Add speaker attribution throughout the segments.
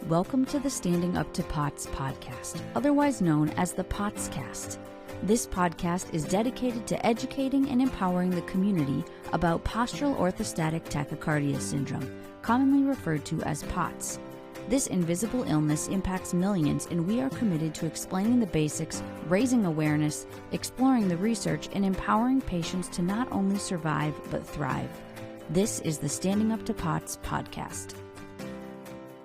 Speaker 1: Welcome to the Standing Up to POTS podcast, otherwise known as the POTScast. This podcast is dedicated to educating and empowering the community about postural orthostatic tachycardia syndrome, commonly referred to as POTS. This invisible illness impacts millions, and we are committed to explaining the basics, raising awareness, exploring the research, and empowering patients to not only survive but thrive. This is the Standing Up to POTS podcast.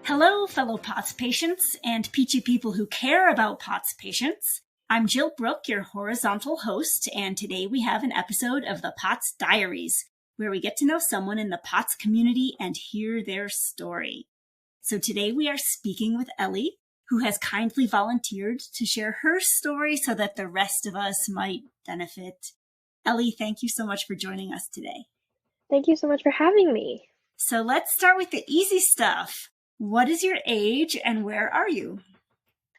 Speaker 2: Hello, fellow POTS patients and peachy people who care about POTS patients. I'm Jill Brooke, your horizontal host, and today we have an episode of the POTS Diaries, where we get to know someone in the POTS community and hear their story. So today we are speaking with Elli, who has kindly volunteered to share her story so that the rest of us might benefit. Elli, thank you so much for joining us today.
Speaker 3: Thank you so much for having me.
Speaker 2: So let's start with the easy stuff. What is your age and where are you?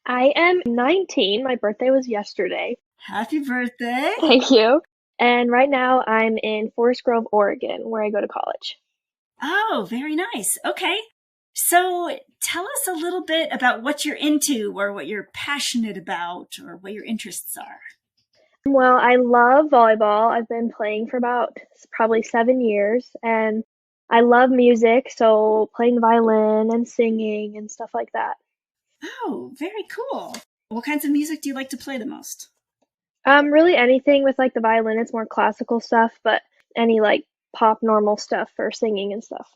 Speaker 3: I am 19. My birthday was yesterday.
Speaker 2: Happy birthday.
Speaker 3: Thank you. And right now I'm in Forest Grove, Oregon, where I go to college.
Speaker 2: Oh, very nice. Okay. So tell us a little bit about what you're into or what you're passionate about or what your interests are.
Speaker 3: Well, I love volleyball. I've been playing for about probably 7 years, and I love music, so playing the violin and singing and stuff like that.
Speaker 2: Oh, very cool. What kinds of music do you like to play the most?
Speaker 3: Really anything with like the violin. It's more classical stuff, but any like pop normal stuff for singing and stuff.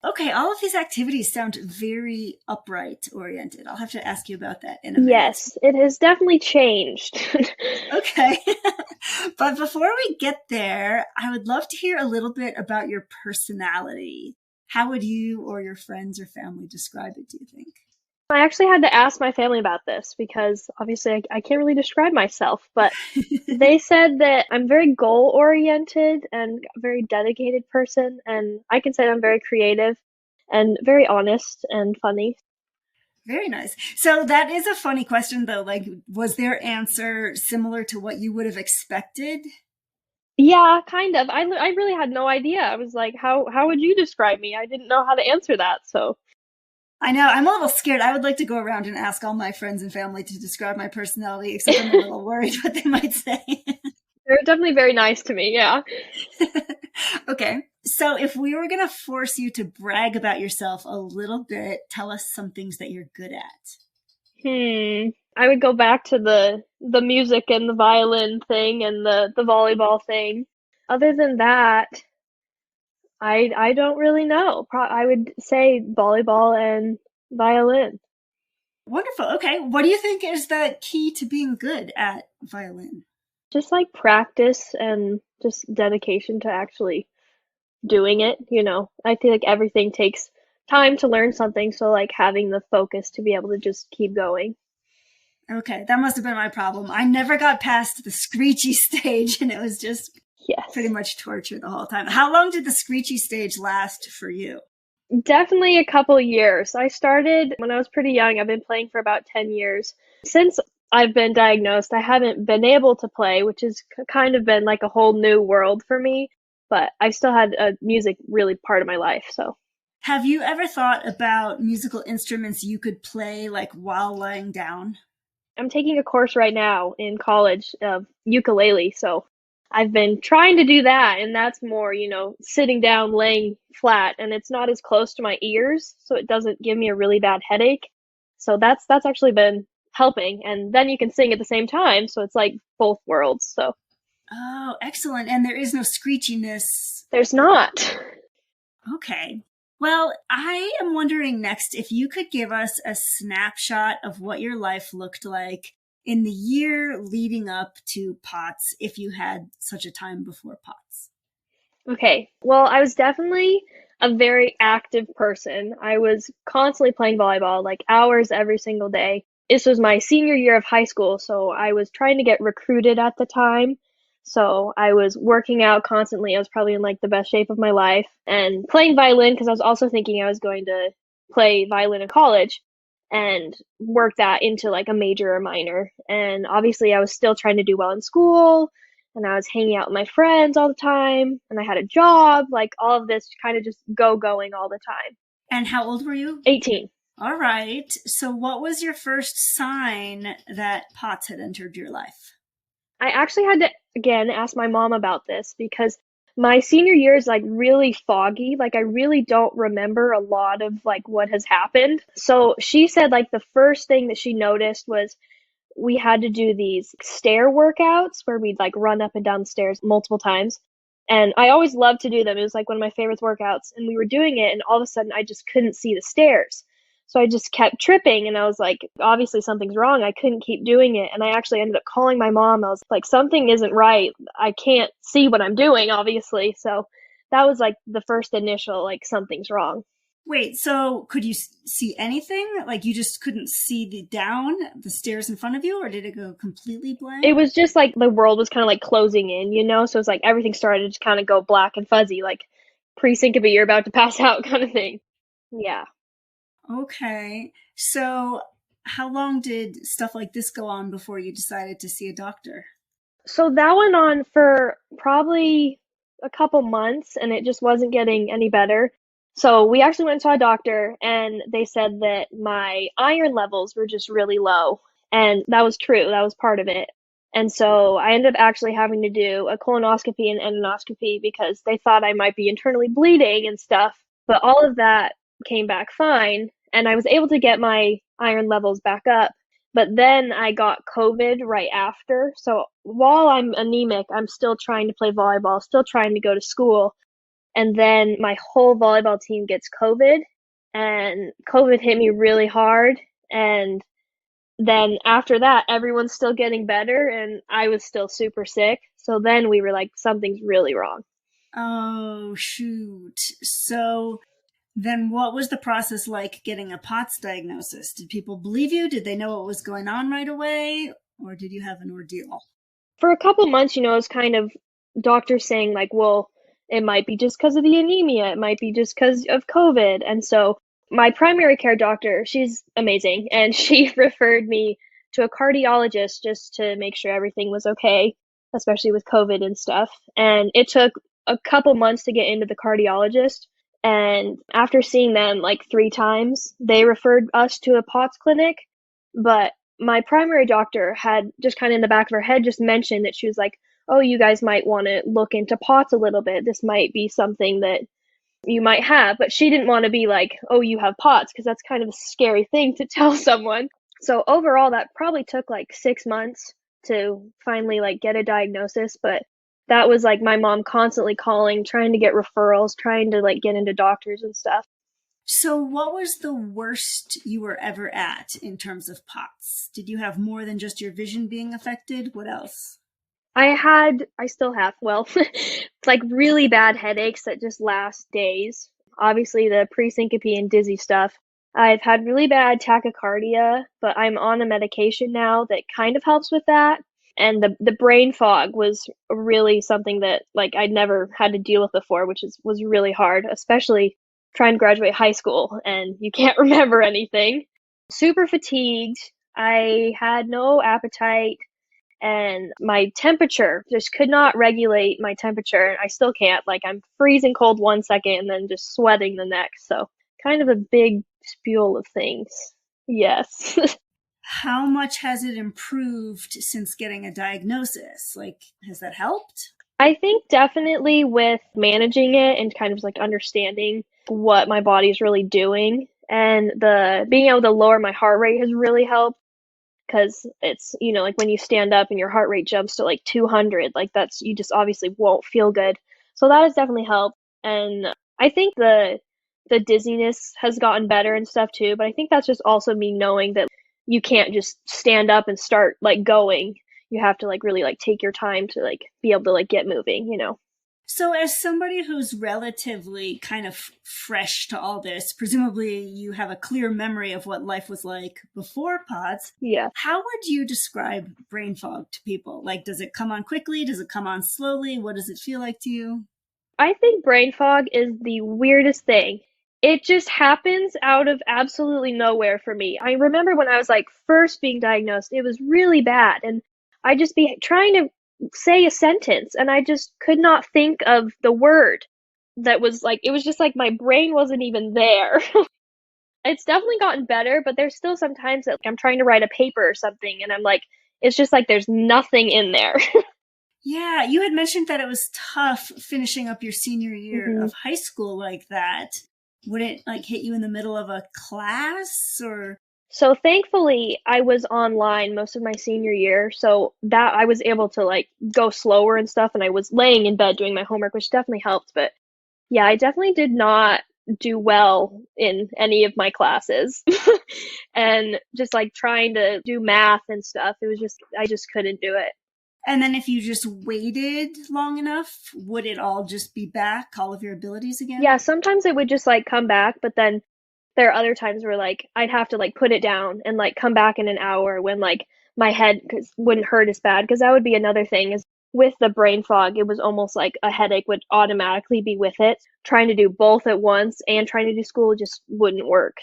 Speaker 2: Okay, all of these activities sound very upright oriented. I'll have to ask you about that in a minute.
Speaker 3: Yes, it has definitely changed.
Speaker 2: Okay. But before we get there, I would love to hear a little bit about your personality. How would you or your friends or family describe it, do you think?
Speaker 3: I actually had to ask my family about this because obviously I can't really describe myself, but they said that I'm very goal-oriented and a very dedicated person, and I can say I'm very creative and very honest and funny.
Speaker 2: Very nice. So that is a funny question, though. Like, was their answer similar to what you would have expected?
Speaker 3: Yeah, kind of. I really had no idea. I was like, how would you describe me? I didn't know how to answer that, so...
Speaker 2: I know. I'm a little scared. I would like to go around and ask all my friends and family to describe my personality, except I'm a little worried what they might say.
Speaker 3: They're definitely very nice to me, yeah.
Speaker 2: Okay. So if we were going to force you to brag about yourself a little bit, tell us some things that you're good at.
Speaker 3: I would go back to the music and the violin thing and the volleyball thing. Other than that, I don't really know. I would say volleyball and violin.
Speaker 2: Wonderful. Okay. What do you think is the key to being good at violin?
Speaker 3: Just like practice and just dedication to actually doing it, you know. I feel like everything takes time to learn something, so like having the focus to be able to just keep going.
Speaker 2: Okay, that must have been my problem. I never got past the screechy stage, and it was just pretty much torture the whole time. How long did the screechy stage last for you?
Speaker 3: Definitely a couple years. I started when I was pretty young. I've been playing for about 10 years. Since I've been diagnosed, I haven't been able to play, which has kind of been like a whole new world for me. But I've still had music really part of my life, so.
Speaker 2: Have you ever thought about musical instruments you could play like while lying down?
Speaker 3: I'm taking a course right now in college of ukulele, so I've been trying to do that, and that's more, you know, sitting down, laying flat, and it's not as close to my ears, so it doesn't give me a really bad headache. So that's actually been helping, and then you can sing at the same time, so it's like both worlds, so.
Speaker 2: Oh, excellent. And there is no screechiness.
Speaker 3: There's not.
Speaker 2: Okay. Well, I am wondering next if you could give us a snapshot of what your life looked like in the year leading up to POTS, if you had such a time before POTS.
Speaker 3: Okay. Well, I was definitely a very active person. I was constantly playing volleyball, like hours every single day. This was my senior year of high school, so I was trying to get recruited at the time. So I was working out constantly. I was probably in like the best shape of my life, and playing violin because I was also thinking I was going to play violin in college and work that into like a major or minor. And obviously I was still trying to do well in school, and I was hanging out with my friends all the time, and I had a job, like all of this kind of just going all the time.
Speaker 2: And how old were you?
Speaker 3: 18.
Speaker 2: All right. So what was your first sign that POTS had entered your life?
Speaker 3: I actually had to, again, ask my mom about this because my senior year is like really foggy. Like I really don't remember a lot of like what has happened. So she said like the first thing that she noticed was we had to do these stair workouts where we'd like run up and down the stairs multiple times. And I always loved to do them. It was like one of my favorite workouts. And we were doing it, and all of a sudden I just couldn't see the stairs. So I just kept tripping, and I was like, obviously something's wrong. I couldn't keep doing it. And I actually ended up calling my mom. I was like, something isn't right. I can't see what I'm doing, obviously. So that was like the first initial, like, something's wrong.
Speaker 2: Wait, so could you see anything? Like you just couldn't see the stairs in front of you, or did it go completely blank?
Speaker 3: It was just like the world was kind of like closing in, you know? So it's like everything started to kind of go black and fuzzy, like pre-syncope, you're about to pass out kind of thing. Yeah.
Speaker 2: Okay. So how long did stuff like this go on before you decided to see a doctor?
Speaker 3: So that went on for probably a couple months and it just wasn't getting any better. So we actually went to a doctor and they said that my iron levels were just really low. And that was true. That was part of it. And so I ended up actually having to do a colonoscopy and endoscopy because they thought I might be internally bleeding and stuff. But all of that came back fine. And I was able to get my iron levels back up. But then I got COVID right after. So while I'm anemic, I'm still trying to play volleyball, still trying to go to school. And then my whole volleyball team gets COVID, and COVID hit me really hard. And then after that, everyone's still getting better, and I was still super sick. So then we were like, something's really wrong.
Speaker 2: Oh, shoot. So then what was the process like getting a POTS diagnosis? Did people believe you? Did they know what was going on right away? Or did you have an ordeal?
Speaker 3: For a couple months, it was kind of doctors saying, like, well, it might be just because of the anemia, it might be just because of COVID. And so my primary care doctor, she's amazing, and she referred me to a cardiologist just to make sure everything was okay, especially with COVID and stuff. And it took a couple months to get into the cardiologist. And after seeing them like 3 times, they referred us to a POTS clinic. But my primary doctor had just kind of in the back of her head just mentioned that she was like, oh, you guys might want to look into POTS a little bit. This might be something that you might have. But she didn't want to be like, oh, you have POTS, because that's kind of a scary thing to tell someone. So overall, that probably took like 6 months to finally like get a diagnosis. But that was like my mom constantly calling, trying to get referrals, trying to like get into doctors and stuff.
Speaker 2: So what was the worst you were ever at in terms of POTS? Did you have more than just your vision being affected? What else?
Speaker 3: I still have, well, like really bad headaches that just last days. Obviously the pre-syncope and dizzy stuff. I've had really bad tachycardia, but I'm on a medication now that kind of helps with that. And the brain fog was really something that like I'd never had to deal with before, which was really hard, especially trying to graduate high school and you can't remember anything. Super fatigued. I had no appetite and my temperature just could not regulate my temperature. I still can't. Like I'm freezing cold 1 second and then just sweating the next. So kind of a big spewel of things. Yes.
Speaker 2: How much has it improved since getting a diagnosis? Like, has that helped?
Speaker 3: I think definitely with managing it and kind of like understanding what my body's really doing, and the being able to lower my heart rate has really helped, because it's, like when you stand up and your heart rate jumps to like 200, like that's, you just obviously won't feel good. So that has definitely helped. And I think the dizziness has gotten better and stuff too, but I think that's just also me knowing that you can't just stand up and start like going. You have to like really like take your time to like be able to like get moving.
Speaker 2: So as somebody who's relatively kind of fresh to all this, presumably you have a clear memory of what life was like before POTS.
Speaker 3: Yeah.
Speaker 2: How would you describe brain fog to people? Like, does it come on quickly? Does it come on slowly? What does it feel like to you?
Speaker 3: I think brain fog is the weirdest thing. It just happens out of absolutely nowhere for me. I remember when I was like first being diagnosed, it was really bad. And I just be trying to say a sentence and I just could not think of the word that was like, it was just like my brain wasn't even there. It's definitely gotten better, but there's still sometimes that I'm trying to write a paper or something and I'm like, it's just like there's nothing in there.
Speaker 2: Yeah, you had mentioned that it was tough finishing up your senior year
Speaker 3: Mhm.
Speaker 2: of high school like that. Would it like hit you in the middle of a class or?
Speaker 3: So thankfully, I was online most of my senior year, so that I was able to like go slower and stuff, and I was laying in bed doing my homework, which definitely helped. But yeah, I definitely did not do well in any of my classes. And just like trying to do math and stuff, it was just, I just couldn't do it.
Speaker 2: And then if you just waited long enough, would it all just be back, all of your abilities again?
Speaker 3: Yeah, sometimes it would just like come back, but then there are other times where like I'd have to like put it down and like come back in an hour when like my head wouldn't hurt as bad, because that would be another thing is with the brain fog, it was almost like a headache would automatically be with it. Trying to do both at once and trying to do school just wouldn't work.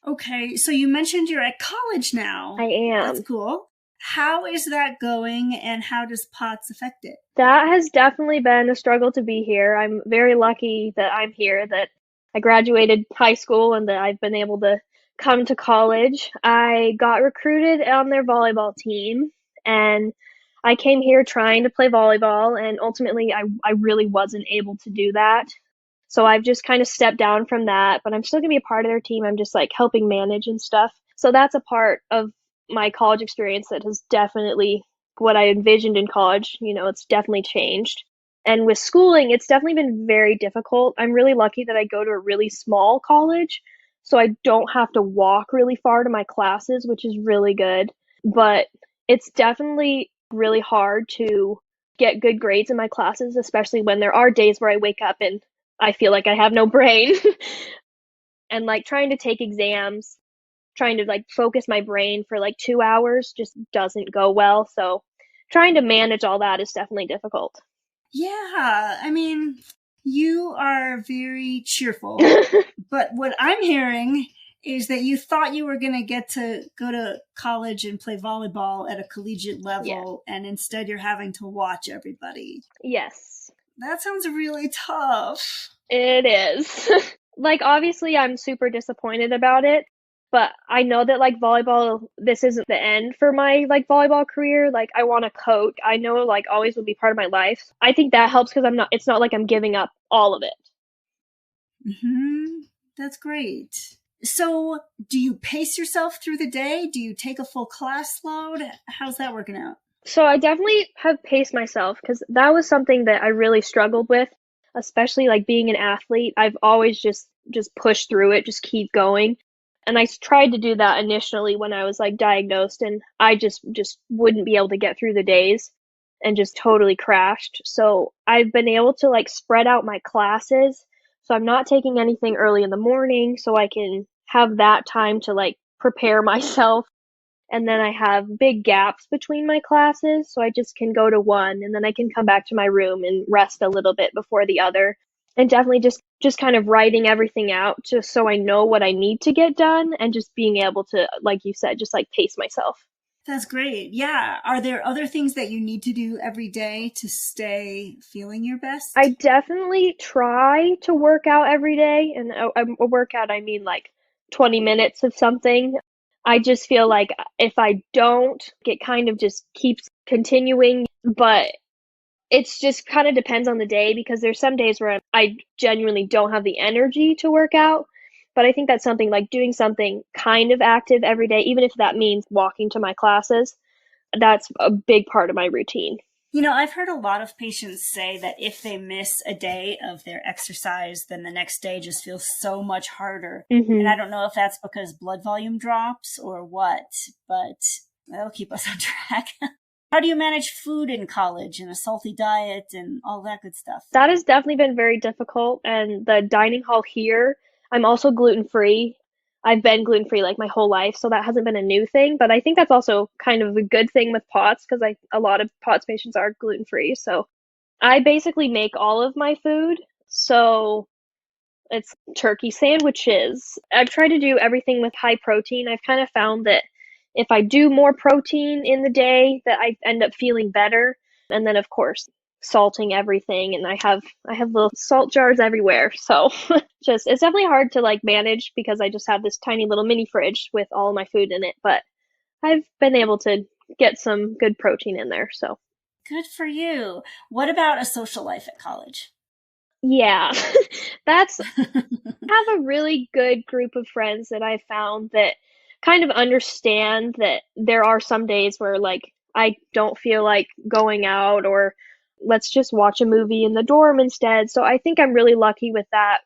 Speaker 2: Okay, so you mentioned you're at college now.
Speaker 3: I
Speaker 2: That's
Speaker 3: am.
Speaker 2: cool. How is that going and how does POTS affect it?
Speaker 3: That has definitely been a struggle to be here. I'm very lucky that I'm here, that I graduated high school and that I've been able to come to college. I got recruited on their volleyball team and I came here trying to play volleyball, and ultimately I really wasn't able to do that. So I've just kind of stepped down from that, but I'm still going to be a part of their team. I'm just like helping manage and stuff. So that's a part of my college experience that has definitely what I envisioned in college. You know, it's definitely changed. And with schooling, it's definitely been very difficult. I'm really lucky that I go to a really small college, so I don't have to walk really far to my classes, which is really good. But it's definitely really hard to get good grades in my classes, especially when there are days where I wake up and I feel like I have no brain. And like trying to take exams, trying to like focus my brain for like 2 hours just doesn't go well. So trying to manage all that is definitely difficult.
Speaker 2: Yeah, I mean, you are very cheerful, but what I'm hearing is that you thought you were going to get to go to college and play volleyball at a collegiate level, and instead you're having to watch everybody.
Speaker 3: Yes,
Speaker 2: That sounds really tough.
Speaker 3: it is. Like, obviously, I'm super disappointed about it, but I know that, like, volleyball, this isn't the end for my, like, volleyball career. Like, I want to coach. I know, like, always will be part of my life. I think that helps because it's not like I'm giving up all of it.
Speaker 2: That's great. So, do you pace yourself through the day? Do you take a full class load? How's that working out?
Speaker 3: So I definitely have paced myself because that was something that I really struggled with, especially like being an athlete. I've always just pushed through it, just keep going. And I tried to do that initially when I was like diagnosed, and I just wouldn't be able to get through the days and just totally crashed. So I've been able to like spread out my classes. So I'm not taking anything early in the morning so I can have that time to like prepare myself, and then I have big gaps between my classes, so I just can go to one and then I can come back to my room and rest a little bit before the other. And definitely just kind of writing everything out just so I know what I need to get done, and just being able to, like you said, just like pace myself.
Speaker 2: That's great. Yeah. Are there other things that you need to do every day to stay feeling your
Speaker 3: I
Speaker 2: best?
Speaker 3: definitely try to work out every day, and a workout I mean like 20 minutes of something. I just feel like if I don't, it kind of just keeps continuing, but it's just kind of depends on the day, because there's some days where I genuinely don't have the energy to work out. But I think that's something like doing something kind of active every day, even if that means walking to my classes. That's a big part of my routine.
Speaker 2: You know, I've heard a lot of patients say that if they miss a day of their exercise, then the next day just feels so much harder. And I don't know if that's because blood volume drops or what, but that'll keep us on track. How do you manage food in college and a salty diet and all that good stuff?
Speaker 3: That has definitely been very difficult. And the dining hall here, I'm also gluten free. I've been gluten free like my whole life, so that hasn't been a new thing. But I think that's also kind of a good thing with POTS, because a lot of POTS patients are gluten free. So I basically make all of my food. So it's turkey sandwiches. I've tried to do everything with high protein. I've kind of found that if I do more protein in the day, that I end up feeling better. And then, of course, salting everything, and I have little salt jars everywhere. So just it's definitely hard to like manage because I just have this tiny little mini fridge with all my food in it, but I've been able to get some good protein in there. So
Speaker 2: good for you. What about a social life at college?
Speaker 3: yeah, that's have a really good group of friends that I found that kind of understand that there are some days where like I don't feel like going out, or let's just watch a movie in the dorm instead. So I think I'm really lucky with that.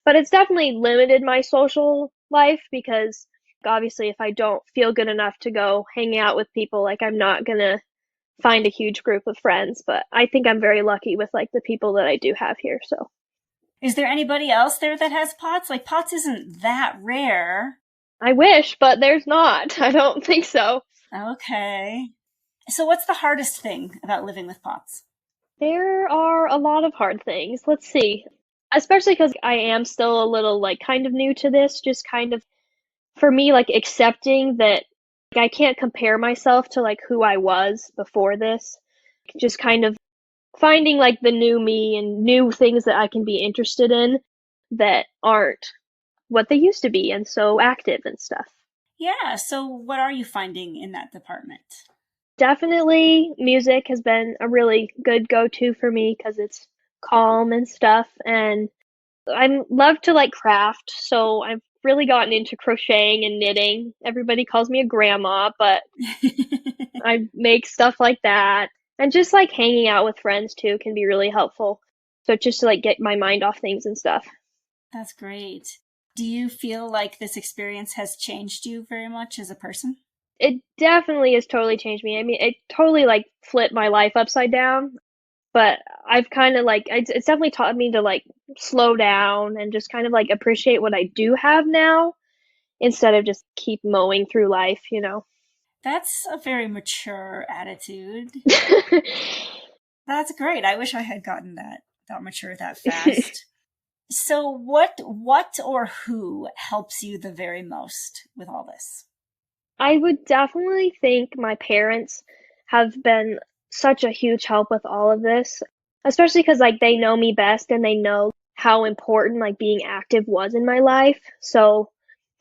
Speaker 3: But it's definitely limited my social life because obviously if I don't feel good enough to go hanging out with people, like I'm not gonna find a huge group of friends. But I think I'm very lucky with like the people that I do have here. So
Speaker 2: is there anybody else there that has POTS? Like POTS isn't that rare.
Speaker 3: I wish, but there's not. I don't think so.
Speaker 2: Okay. So what's the hardest thing about living with POTS?
Speaker 3: There are a lot of hard things. Let's see. Especially because I am still a little like kind of new to this, just kind of for me like accepting that like, I can't compare myself to like who I was before this. Just kind of finding like the new me and new things that I can be interested in that aren't what they used to be and so active and stuff.
Speaker 2: Yeah, so what are you finding in that department?
Speaker 3: Definitely music has been a really good go-to for me because it's calm and stuff, and I love to like craft, so I've really gotten into crocheting and knitting. Everybody calls me a grandma, but I make stuff like that. And just like hanging out with friends too can be really helpful. So just to like get my mind off things and stuff.
Speaker 2: That's great. Do you feel like this experience has changed you very much as a person?
Speaker 3: It definitely has totally changed me. I mean, it totally like flipped my life upside down. But I've kind of like, it's definitely taught me to like slow down and just kind of like appreciate what I do have now instead of just keep mowing through life, you know?
Speaker 2: That's a very mature attitude. That's great. I wish I had gotten that mature that fast. So what or who helps you the very most with all this?
Speaker 3: I would definitely think my parents have been such a huge help with all of this, especially because like they know me best and they know how important like being active was in my life. So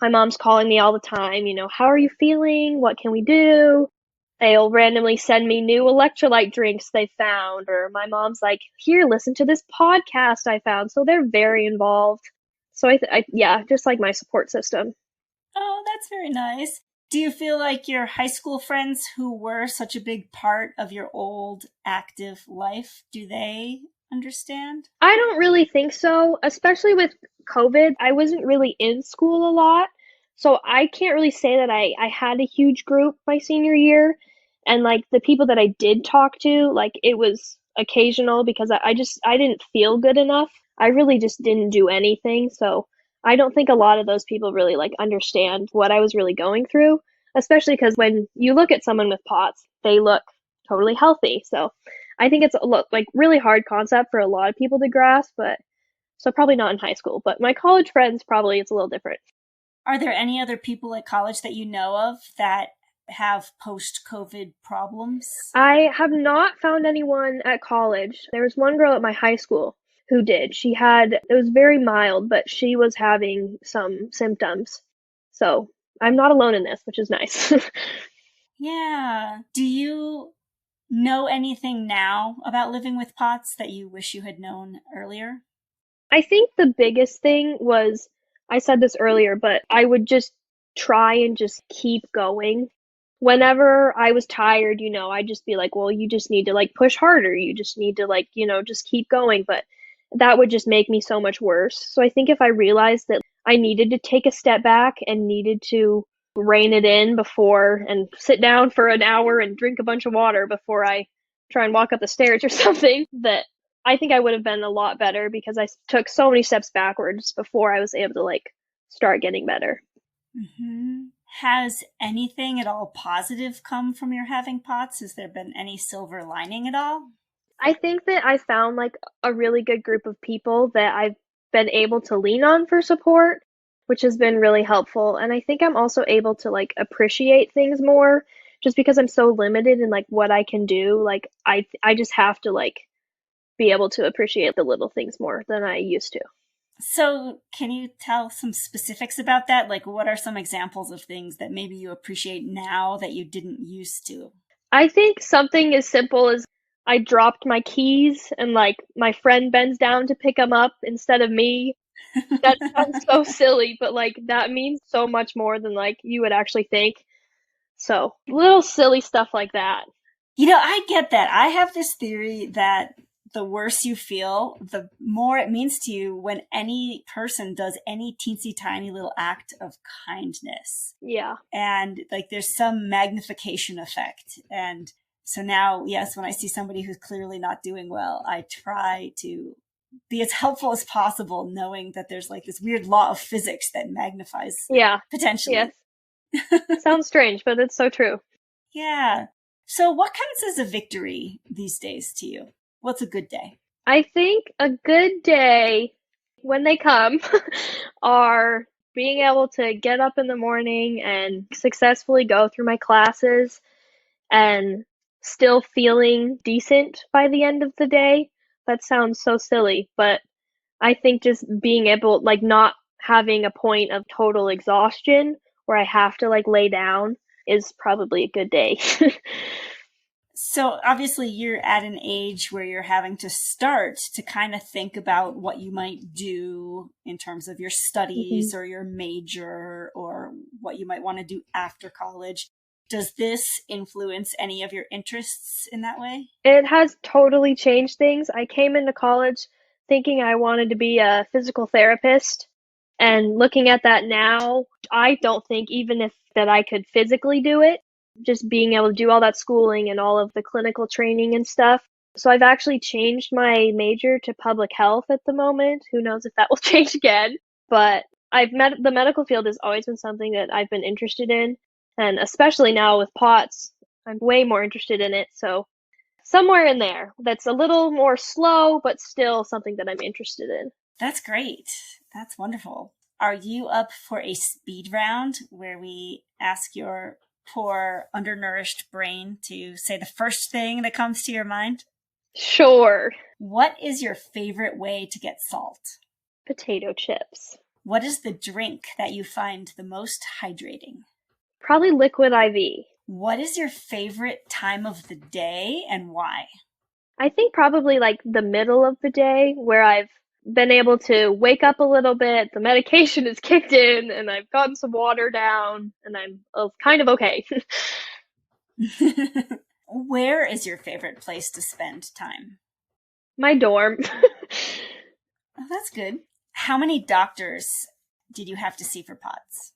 Speaker 3: my mom's calling me all the time, you know, how are you feeling? What can we do? They'll randomly send me new electrolyte drinks they found, or my mom's like, here, listen to this podcast I found. So they're very involved. So yeah, just like my support system.
Speaker 2: Oh, that's very nice. Do you feel like your high school friends who were such a big part of your old active life, do they understand?
Speaker 3: I don't really think so, especially with COVID. I wasn't really in school a lot, so I can't really say that I had a huge group my senior year. And like the people that I did talk to, like it was occasional because I didn't feel good enough. I really just didn't do anything. So I don't think a lot of those people really like understand what I was really going through, especially because when you look at someone with POTS, they look totally healthy. So I think it's like really hard concept for a lot of people to grasp, but so probably not in high school, but my college friends probably it's a little different.
Speaker 2: Are there any other people at college that you know of that have post-COVID problems?
Speaker 3: I have not found anyone at college. There was one girl at my high school who did. It was very mild, but she was having some symptoms. So I'm not alone in this, which is nice.
Speaker 2: Yeah. Do you know anything now about living with POTS that you wish you had known earlier?
Speaker 3: I think the biggest thing was, I said this earlier, but I would just try and just keep going. Whenever I was tired, you know, I'd just be like, well, you just need to like push harder. You just need to like, you know, just keep going. But that would just make me so much worse. So I think if I realized that I needed to take a step back and needed to rein it in before and sit down for an hour and drink a bunch of water before I try and walk up the stairs or something, that I think I would have been a lot better because I took so many steps backwards before I was able to like start getting better.
Speaker 2: Mm-hmm. Has anything at all positive come from your having POTS? Has there been any silver lining at all?
Speaker 3: I think that I found like a really good group of people that I've been able to lean on for support, which has been really helpful. And I think I'm also able to like appreciate things more just because I'm so limited in like what I can do. Like I just have to like be able to appreciate the little things more than I used to.
Speaker 2: So can you tell some specifics about that? Like, what are some examples of things that maybe you appreciate now that you didn't used to?
Speaker 3: I think something as simple as I dropped my keys and like my friend bends down to pick them up instead of me. That sounds so silly, but like that means so much more than like you would actually think. So little silly stuff like that.
Speaker 2: I get that. I have this theory that the worse you feel, the more it means to you when any person does any teensy tiny little act of kindness.
Speaker 3: Yeah.
Speaker 2: And like there's some magnification effect. And so now, yes, when I see somebody who's clearly not doing well, I try to be as helpful as possible, knowing that there's like this weird law of physics that magnifies potentially.
Speaker 3: Yes. Sounds strange, but it's so true.
Speaker 2: Yeah. So what counts as a victory these days to you? What's a good day?
Speaker 3: I think a good day, when they come, are being able to get up in the morning and successfully go through my classes and still feeling decent by the end of the day. That sounds so silly, but I think just being able, like, not having a point of total exhaustion where I have to, like, lay down is probably a good day.
Speaker 2: So obviously you're at an age where you're having to start to kind of think about what you might do in terms of your studies or your major or what you might want to do after college. Does this influence any of your interests in that way?
Speaker 3: It has totally changed things. I came into college thinking I wanted to be a physical therapist, and looking at that now, I don't think even if that I could physically do it, just being able to do all that schooling and all of the clinical training and stuff. So I've actually changed my major to public health at the moment. Who knows if that will change again, but the medical field has always been something that I've been interested in. And especially now with POTS, I'm way more interested in it. So somewhere in there that's a little more slow, but still something that I'm interested in.
Speaker 2: That's great. That's wonderful. Are you up for a speed round where we ask your poor undernourished brain to say the first thing that comes to your mind?
Speaker 3: Sure.
Speaker 2: What is your favorite way to get salt?
Speaker 3: Potato chips.
Speaker 2: What is the drink that you find the most hydrating?
Speaker 3: Probably liquid IV.
Speaker 2: What is your favorite time of the day and why?
Speaker 3: I think probably like the middle of the day where I've been able to wake up a little bit, the medication is kicked in, and I've gotten some water down, and I'm kind of okay.
Speaker 2: Where is your favorite place to spend time?
Speaker 3: My dorm.
Speaker 2: Oh, that's good. How many doctors did you have to see for POTS?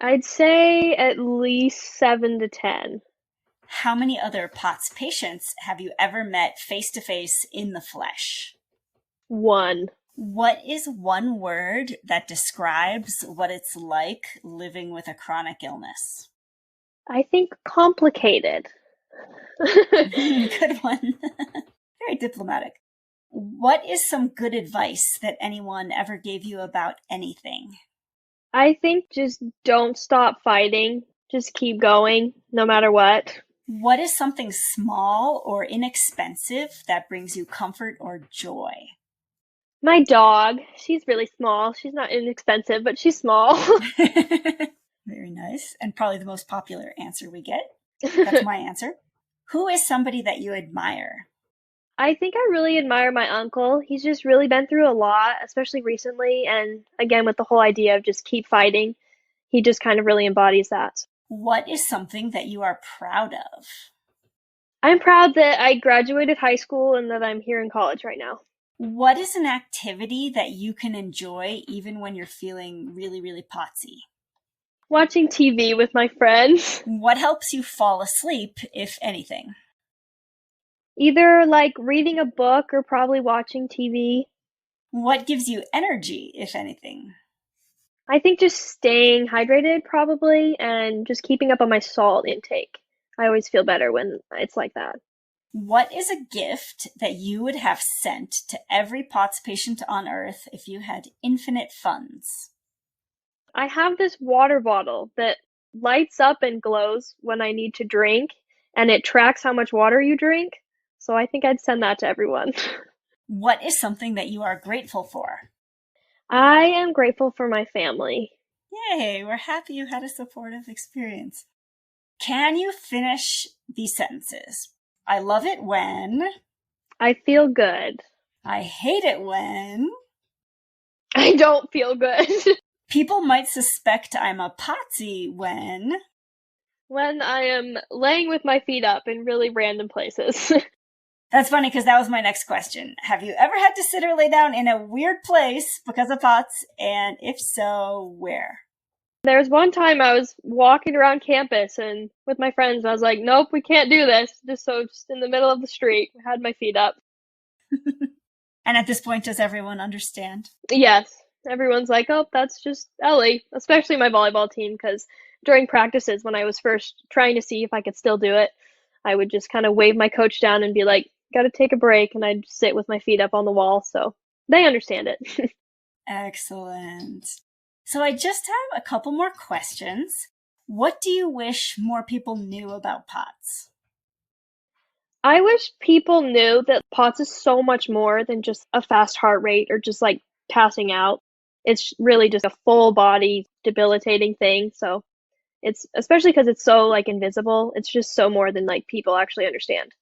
Speaker 3: I'd say at least 7 to 10.
Speaker 2: How many other POTS patients have you ever met face-to-face in the flesh?
Speaker 3: 1.
Speaker 2: What is one word that describes what it's like living with a chronic illness?
Speaker 3: I think complicated.
Speaker 2: Good one. Very diplomatic. What is some good advice that anyone ever gave you about anything?
Speaker 3: I think just don't stop fighting. Just keep going, no matter what.
Speaker 2: What is something small or inexpensive that brings you comfort or joy?
Speaker 3: My dog. She's really small. She's not inexpensive, but she's small.
Speaker 2: Very nice. And probably the most popular answer we get. That's my answer. Who is somebody that you admire?
Speaker 3: I think I really admire my uncle. He's just really been through a lot, especially recently. And again, with the whole idea of just keep fighting, he just kind of really embodies that.
Speaker 2: What is something that you are proud of?
Speaker 3: I'm proud that I graduated high school and that I'm here in college right now.
Speaker 2: What is an activity that you can enjoy even when you're feeling really, really potsy?
Speaker 3: Watching TV with my friends.
Speaker 2: What helps you fall asleep, if anything?
Speaker 3: Either like reading a book or probably watching TV.
Speaker 2: What gives you energy, if anything?
Speaker 3: I think just staying hydrated probably and just keeping up on my salt intake. I always feel better when it's like that.
Speaker 2: What is a gift that you would have sent to every POTS patient on Earth if you had infinite funds?
Speaker 3: I have this water bottle that lights up and glows when I need to drink, and it tracks how much water you drink. So I think I'd send that to everyone.
Speaker 2: What is something that you are grateful for?
Speaker 3: I am grateful for my family.
Speaker 2: Yay, we're happy you had a supportive experience. Can you finish these sentences? I love it when...
Speaker 3: I feel good.
Speaker 2: I hate it when...
Speaker 3: I don't feel good.
Speaker 2: People might suspect I'm a potsy when...
Speaker 3: When I am laying with my feet up in really random places.
Speaker 2: That's funny because that was my next question. Have you ever had to sit or lay down in a weird place because of POTS? And if so, where?
Speaker 3: There was one time I was walking around campus and with my friends, I was like, nope, we can't do this. Just in the middle of the street, I had my feet up.
Speaker 2: And at this point, does everyone understand?
Speaker 3: Yes. Everyone's like, oh, that's just Ellie, especially my volleyball team, because during practices, when I was first trying to see if I could still do it, I would just kind of wave my coach down and be like, got to take a break, and I'd sit with my feet up on the wall, so they understand it.
Speaker 2: Excellent. So I just have a couple more questions. What do you wish more people knew about POTS?
Speaker 3: I wish people knew that POTS is so much more than just a fast heart rate or just like passing out. It's really just a full body debilitating thing. So it's, especially because it's so like invisible, it's just so more than like people actually understand.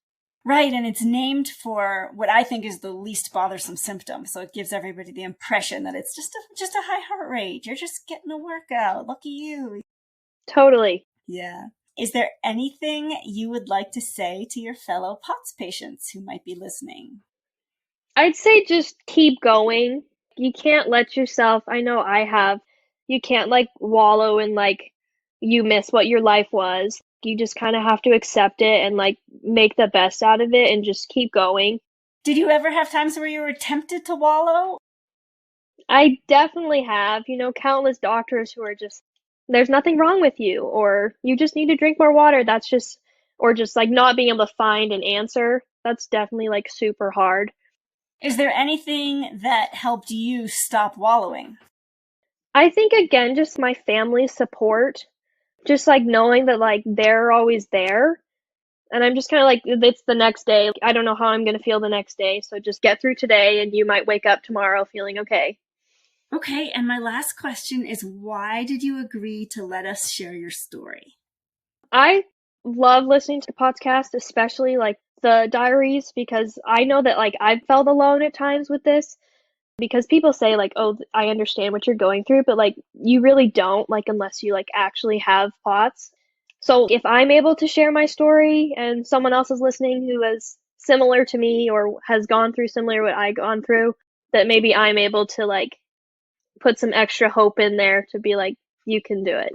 Speaker 2: Right, and it's named for what I think is the least bothersome symptom. So it gives everybody the impression that it's just a high heart rate. You're just getting a workout. Lucky you.
Speaker 3: Totally.
Speaker 2: Yeah. Is there anything you would like to say to your fellow POTS patients who might be listening?
Speaker 3: I'd say just keep going. You can't let yourself, I know I have, you can't like wallow in like you miss what your life was. You just kind of have to accept it and like make the best out of it and just keep going.
Speaker 2: Did you ever have times where you were tempted to wallow?
Speaker 3: I definitely have, countless doctors who are just, there's nothing wrong with you, or you just need to drink more water. That's just, or just like not being able to find an answer. That's definitely like super hard.
Speaker 2: Is there anything that helped you stop wallowing?
Speaker 3: I think, again, just my family's support. Just like knowing that like they're always there. And I'm just kind of like, it's the next day. I don't know how I'm going to feel the next day. So just get through today and you might wake up tomorrow feeling okay.
Speaker 2: Okay. And my last question is, why did you agree to let us share your story?
Speaker 3: I love listening to POTScast, especially like the diaries, because I know that like I've felt alone at times with this. Because people say like, oh, I understand what you're going through, but like you really don't, like unless you like actually have POTS. So if I'm able to share my story and someone else is listening who is similar to me or has gone through similar what I've gone through, that maybe I'm able to like put some extra hope in there to be like, you can do it,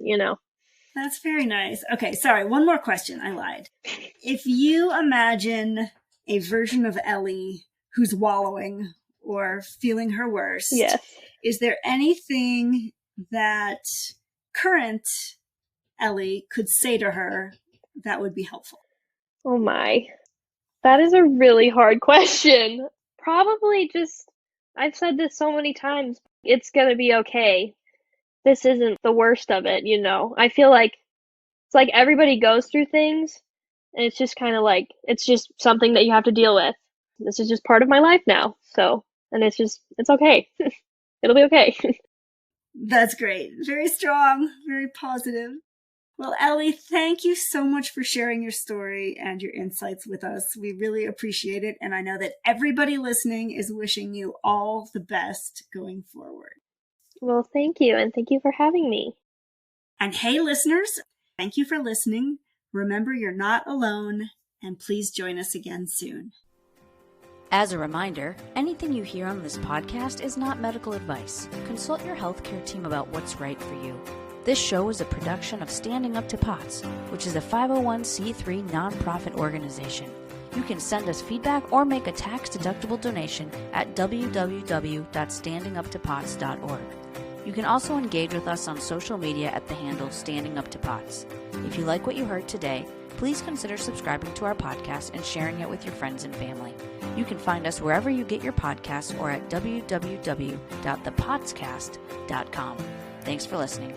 Speaker 2: That's very nice. Okay, sorry, one more question. I lied. If you imagine a version of Ellie who's wallowing or feeling her worst,
Speaker 3: yes.
Speaker 2: Is there anything that current Ellie could say to her that would be helpful?
Speaker 3: Oh my. That is a really hard question. Probably just, I've said this so many times, it's going to be okay. This isn't the worst of it, I feel like it's like everybody goes through things and it's just kind of like, it's just something that you have to deal with. This is just part of my life now. So, and it's okay. It'll be okay.
Speaker 2: That's great. Very strong, very positive. Well, Elli, thank you so much for sharing your story and your insights with us. We really appreciate it. And I know that everybody listening is wishing you all the best going forward.
Speaker 3: Well, thank you. And thank you for having me.
Speaker 2: And hey, listeners, thank you for listening. Remember, you're not alone. And please join us again soon.
Speaker 1: As a reminder, anything you hear on this podcast is not medical advice. Consult your healthcare team about what's right for you. This show is a production of Standing Up to POTS, which is a 501c3 nonprofit organization. You can send us feedback or make a tax-deductible donation at www.standinguptopots.org. You can also engage with us on social media at the handle Standing Up to POTS. If you like what you heard today, please consider subscribing to our podcast and sharing it with your friends and family. You can find us wherever you get your podcasts or at www.thepotscast.com. Thanks for listening.